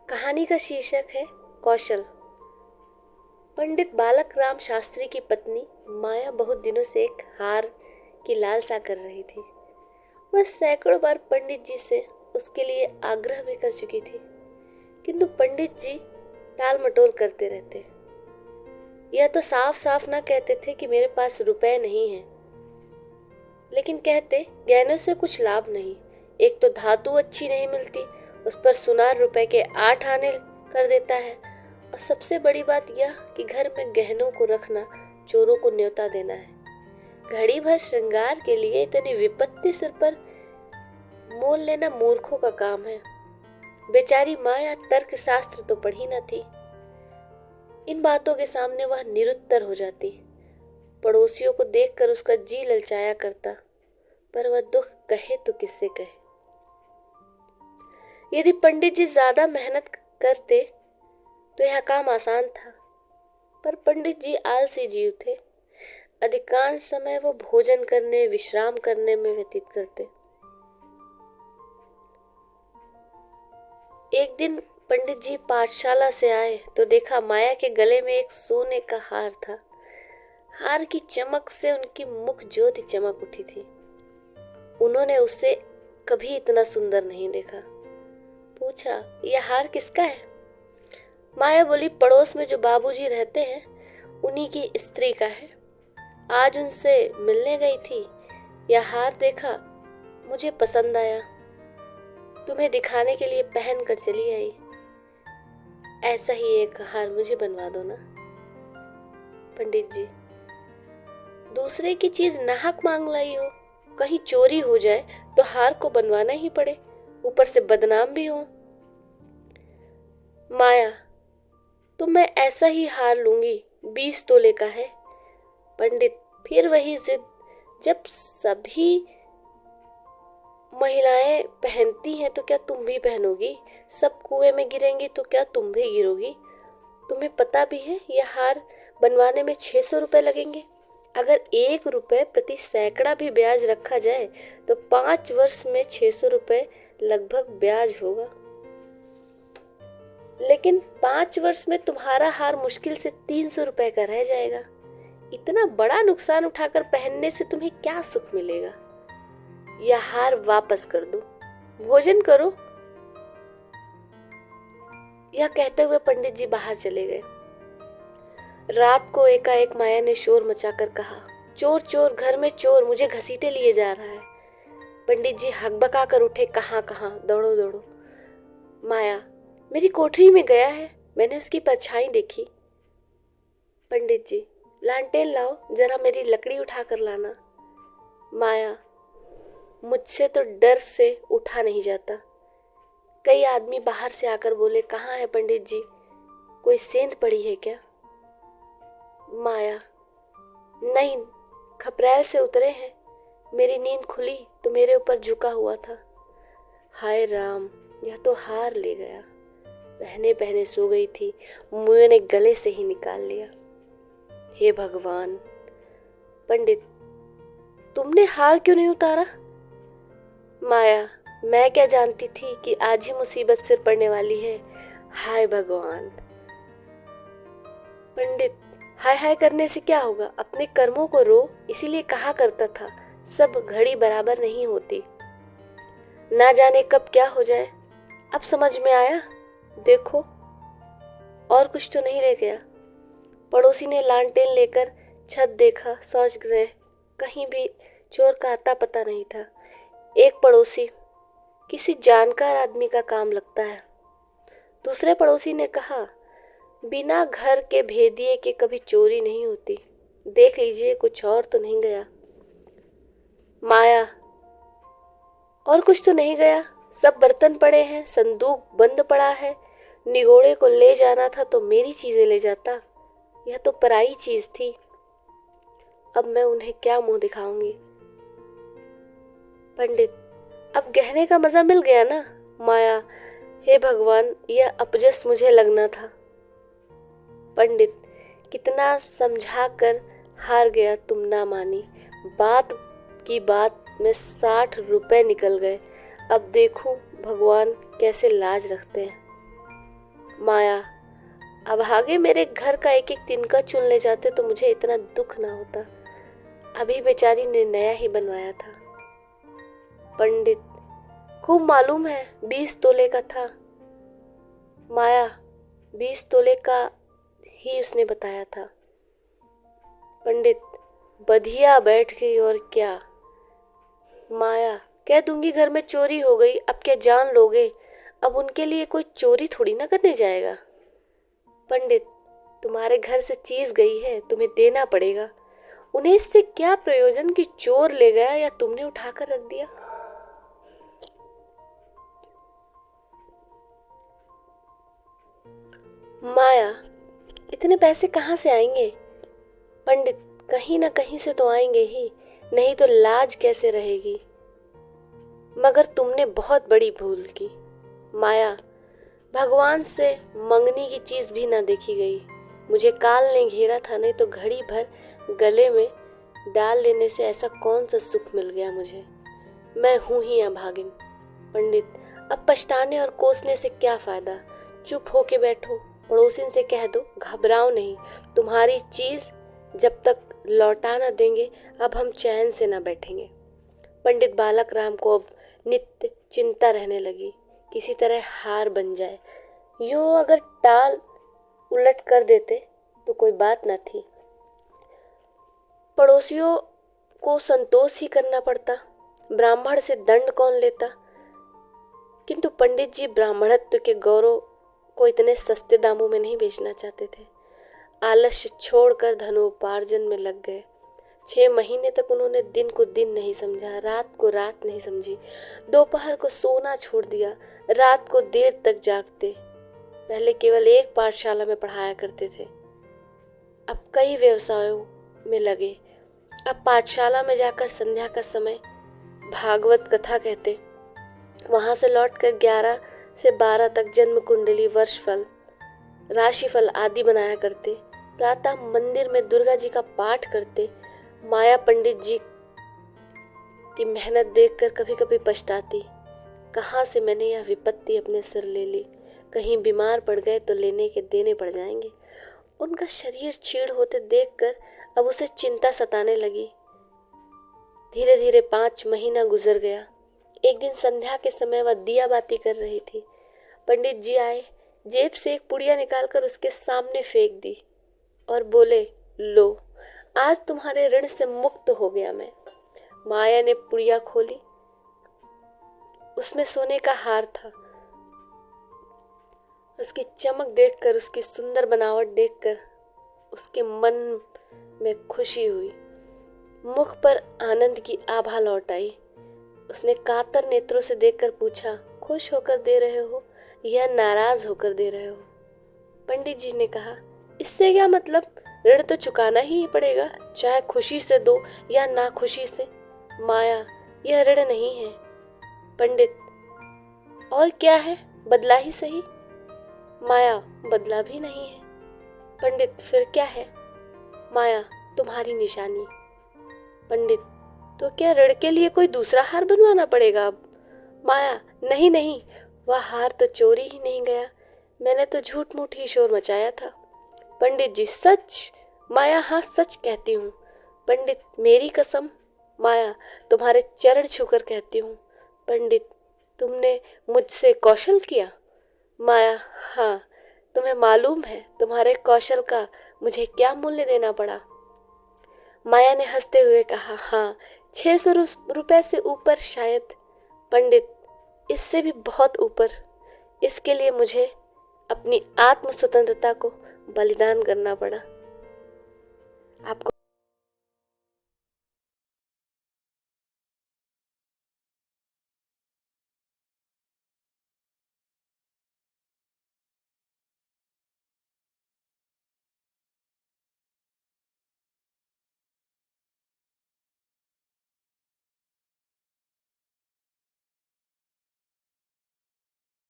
कहानी का शीर्षक है कौशल। पंडित बालक राम शास्त्री की पत्नी माया बहुत दिनों से एक हार की लालसा कर रही थी। वह सैकड़ों बार पंडित जी से उसके लिए आग्रह भी कर चुकी थी, किंतु पंडित जी टाल मटोल करते रहते। यह तो साफ साफ ना कहते थे कि मेरे पास रुपए नहीं है, लेकिन कहते गहनों से कुछ लाभ नहीं। एक तो धातु अच्छी नहीं मिलती, उस पर सुनार रुपए के 8 आने कर देता है, और सबसे बड़ी बात यह कि घर में गहनों को रखना चोरों को न्योता देना है। घड़ी भर श्रृंगार के लिए इतनी विपत्ति सिर पर मोल लेना मूर्खों का काम है। बेचारी माया तर्क शास्त्र तो पढ़ी न थी। इन बातों के सामने वह निरुत्तर हो जाती। पड़ोसियों को देखकर उसका जी ललचाया करता, पर वह दुख कहे तो किससे कहे। यदि पंडित जी ज्यादा मेहनत करते तो यह काम आसान था, पर पंडित जी आलसी जीव थे। अधिकांश समय वो भोजन करने, विश्राम करने में व्यतीत करते। एक दिन पंडित जी पाठशाला से आए तो देखा माया के गले में एक सोने का हार था। हार की चमक से उनकी मुख ज्योति चमक उठी थी। उन्होंने उसे कभी इतना सुंदर नहीं देखा। पूछा, यह हार किसका है? माया बोली, पड़ोस में जो बाबूजी रहते हैं उन्हीं की स्त्री का है। आज उनसे मिलने गई थी, यह हार देखा, मुझे पसंद आया, तुम्हें दिखाने के लिए पहन कर चली आई। ऐसा ही एक हार मुझे बनवा दो ना। पंडित जी, दूसरे की चीज नाहक मांग लाई हो, कहीं चोरी हो जाए तो हार को बनवाना ही पड़े, ऊपर से बदनाम भी हो। माया, तो मैं ऐसा ही हार लूंगी, 20 तोले का है। पंडित, फिर वही जिद, जब सभी महिलाएं पहनती हैं तो क्या तुम भी पहनोगी? सब कुएं में गिरेंगी तो क्या तुम भी गिरोगी? तुम्हें पता भी है यह हार बनवाने में 600 रुपए लगेंगे। अगर 1 रुपए प्रति सैकड़ा भी ब्याज रखा जाए तो 5 वर्ष में 600 रुपए लगभग ब्याज होगा। लेकिन 5 वर्ष में तुम्हारा हार मुश्किल से 300 रुपए का रह जाएगा। इतना बड़ा नुकसान उठाकर पहनने से तुम्हें क्या सुख मिलेगा? यह हार वापस कर दो, भोजन करो। यह कहते हुए पंडित जी बाहर चले गए। रात को एकाएक माया ने शोर मचाकर कहा, चोर चोर, घर में चोर, मुझे घसीटे लिए जा रहा है। पंडित जी हकबका कर उठे, कहाँ कहाँ, दौड़ो दौड़ो। माया, मेरी कोठरी में गया है, मैंने उसकी परछाई देखी। पंडित जी, लालटेन लाओ, जरा मेरी लकड़ी उठा कर लाना। माया, मुझसे तो डर से उठा नहीं जाता। कई आदमी बाहर से आकर बोले, कहाँ है पंडित जी, कोई सेंध पड़ी है क्या? माया, नहीं, खपरेल से उतरे हैं। मेरी नींद खुली तो मेरे ऊपर झुका हुआ था। हाय राम, यह तो हार ले गया। पहने पहने सो गई थी, मुझे ने गले से ही निकाल लिया। हे भगवान। पंडित, तुमने हार क्यों नहीं उतारा? माया, मैं क्या जानती थी कि आज ही मुसीबत सिर पड़ने वाली है। हाय भगवान। पंडित, हाय हाय करने से क्या होगा, अपने कर्मों को रो। इसीलिए कहा करता था, सब घड़ी बराबर नहीं होती, ना जाने कब क्या हो जाए। अब समझ में आया। देखो, और कुछ तो नहीं रह गया। पड़ोसी ने लालटेन लेकर छत देखा, शौच गृह, कहीं भी चोर का अता पता नहीं था। एक पड़ोसी किसी जानकार आदमी का काम लगता है। दूसरे पड़ोसी ने कहा, बिना घर के भेदिए के कभी चोरी नहीं होती, देख लीजिए कुछ और तो नहीं गया। माया, और कुछ तो नहीं गया, सब बर्तन पड़े हैं, संदूक बंद पड़ा है। निगोड़े को ले जाना था तो मेरी चीजें ले जाता, यह तो पराई चीज थी। अब मैं उन्हें क्या मुंह दिखाऊंगी? पंडित, अब गहने का मजा मिल गया ना। माया, हे भगवान, यह अपजस मुझे लगना था। पंडित, कितना समझा कर हार गया, तुम ना मानी। बात की बात में 60 रुपए निकल गए। अब देखूं भगवान कैसे लाज रखते हैं। माया, अब आगे मेरे घर का एक एक तिनका चुन ले जाते तो मुझे इतना दुख ना होता। अभी बेचारी ने नया ही बनवाया था। पंडित, खूब मालूम है 20 तोले का था। माया, 20 तोले का ही उसने बताया था। पंडित, बधिया बैठ गई और क्या। माया, कह दूंगी घर में चोरी हो गई, अब क्या जान लोगे। अब उनके लिए कोई चोरी थोड़ी ना करने जाएगा। पंडित, तुम्हारे घर से चीज गई है, तुम्हें देना पड़ेगा। उन्हें इससे क्या प्रयोजन कि चोर ले गया या तुमने उठाकर रख दिया। माया, इतने पैसे कहाँ से आएंगे। पंडित, कहीं ना कहीं से तो आएंगे ही, नहीं तो लाज कैसे रहेगी। मगर तुमने बहुत बड़ी भूल की। माया, भगवान से मंगनी की चीज भी ना देखी गई। मुझे काल ने घेरा था, नहीं तो घड़ी भर गले में डाल लेने से ऐसा कौन सा सुख मिल गया मुझे। मैं हूं ही अभागिन। पंडित, अब पछताने और कोसने से क्या फायदा। चुप होके बैठो, पड़ोसिन से कह दो, घबराओ नहीं। तुम्हारी चीज जब तक लौटा न देंगे, अब हम चैन से न बैठेंगे। पंडित बालक राम को अब नित्य चिंता रहने लगी, किसी तरह हार बन जाए। यूं अगर टाल उलट कर देते तो कोई बात न थी, पड़ोसियों को संतोष ही करना पड़ता, ब्राह्मण से दंड कौन लेता। किंतु पंडित जी ब्राह्मणत्व के गौरव को इतने सस्ते दामों में नहीं बेचना चाहते थे। आलस्य छोड़कर धनोपार्जन में लग गए। 6 महीने तक उन्होंने दिन को दिन नहीं समझा, रात को रात नहीं समझी। दोपहर को सोना छोड़ दिया, रात को देर तक जागते। पहले केवल एक पाठशाला में पढ़ाया करते थे, अब कई व्यवसायों में लगे। अब पाठशाला में जाकर संध्या का समय भागवत कथा कहते, वहां से लौटकर 11 से 12 तक जन्म कुंडली, वर्षफल, राशिफल आदि बनाया करते। प्रातः मंदिर में दुर्गा जी का पाठ करते। माया पंडित जी की मेहनत देखकर कभी कभी पछताती, कहाँ से मैंने यह विपत्ति अपने सिर ले ली। कहीं बीमार पड़ गए तो लेने के देने पड़ जाएंगे। उनका शरीर छीड़ होते देखकर अब उसे चिंता सताने लगी। धीरे धीरे 5 महीना गुजर गया। एक दिन संध्या के समय वह दिया बाती कर रही थी। पंडित जी आए, जेब से एक पुड़िया निकालकर उसके सामने फेंक दी और बोले, लो, आज तुम्हारे ऋण से मुक्त हो गया मैं। माया ने पुड़िया खोली, उसमें सोने का हार था। उसकी चमक देखकर, उसकी सुंदर बनावट देखकर उसके मन में खुशी हुई, मुख पर आनंद की आभा लौट आई। उसने कातर नेत्रों से देखकर पूछा, खुश होकर दे रहे हो या नाराज होकर दे रहे हो। पंडित जी ने कहा, इससे क्या मतलब, ऋण तो चुकाना ही पड़ेगा, चाहे खुशी से दो या ना खुशी से। माया, यह ऋण नहीं है। पंडित, और क्या है, बदला ही सही। माया, बदला भी नहीं है। पंडित, फिर क्या है। माया, तुम्हारी निशानी। पंडित, तो क्या ऋण के लिए कोई दूसरा हार बनवाना पड़ेगा अब। माया, नहीं नहीं, वह हार तो चोरी ही नहीं गया, मैंने तो झूठ मूठ ही शोर मचाया था। पंडित जी, सच। माया, हाँ सच कहती हूँ। पंडित, मेरी कसम। माया, तुम्हारे चरण छूकर कहती हूँ। पंडित, तुमने मुझसे कौशल किया। माया, हाँ, तुम्हें मालूम है तुम्हारे कौशल का मुझे क्या मूल्य देना पड़ा। माया ने हंसते हुए कहा, हाँ, 600 रुपए से ऊपर शायद। पंडित, इससे भी बहुत ऊपर। इसके लिए मुझे अपनी आत्म स्वतंत्रता को बलिदान करना पड़ा। आपको